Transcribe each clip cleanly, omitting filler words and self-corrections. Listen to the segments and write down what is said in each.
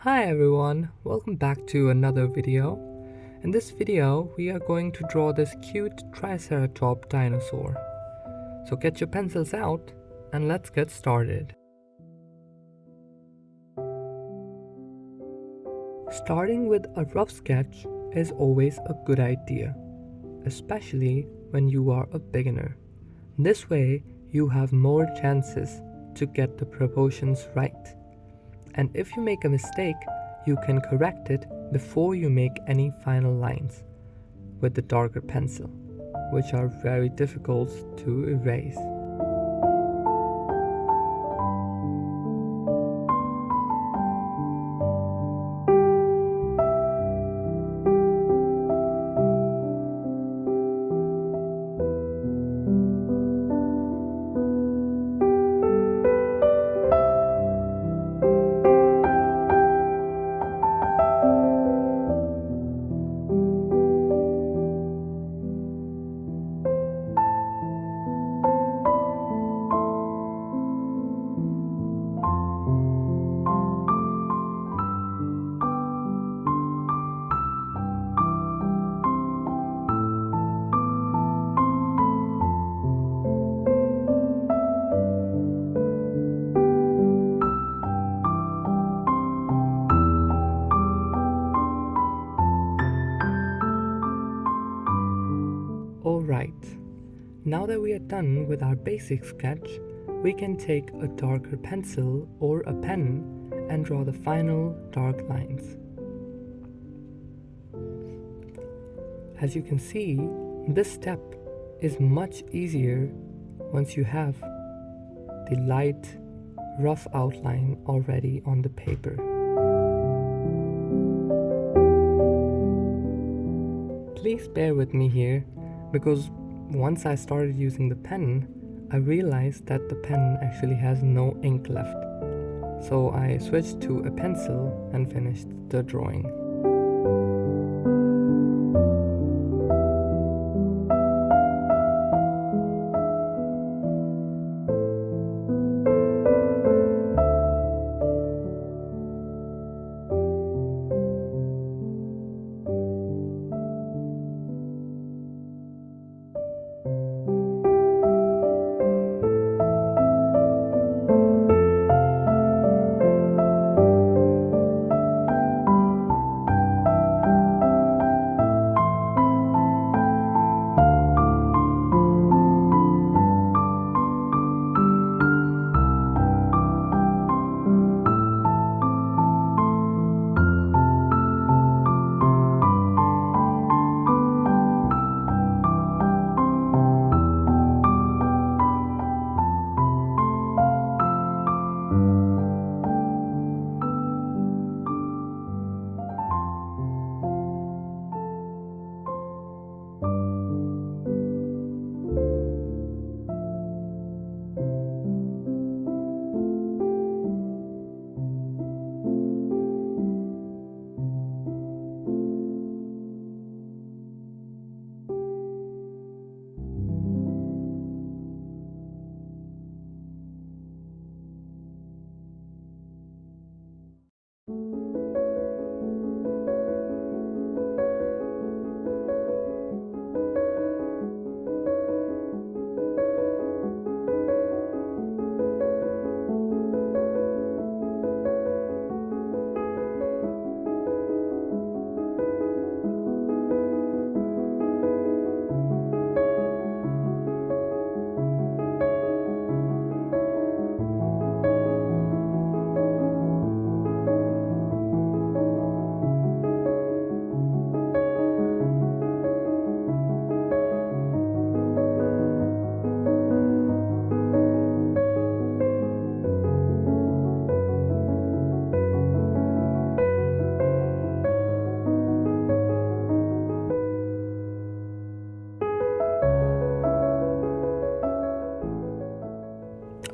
Hi everyone, welcome back to another video. In this video, we are going to draw this cute Triceratops dinosaur. So get your pencils out and let's get started. Starting with a rough sketch is always a good idea, especially when you are a beginner. This way, you have more chances to get the proportions right. And if you make a mistake, you can correct it before you make any final lines with the darker pencil, which are very difficult to erase. Alright, now that we are done with our basic sketch, we can take a darker pencil or a pen and draw the final dark lines. As you can see, this step is much easier once you have the light, rough outline already on the paper. Please bear with me here, because once I started using the pen, I realized that the pen actually has no ink left. So I switched to a pencil and finished the drawing.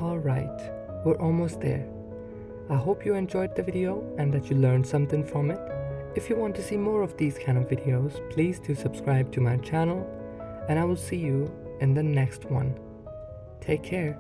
Alright, we're almost there. I hope you enjoyed the video and that you learned something from it. If you want to see more of these kind of videos, please do subscribe to my channel, and I will see you in the next one. Take care.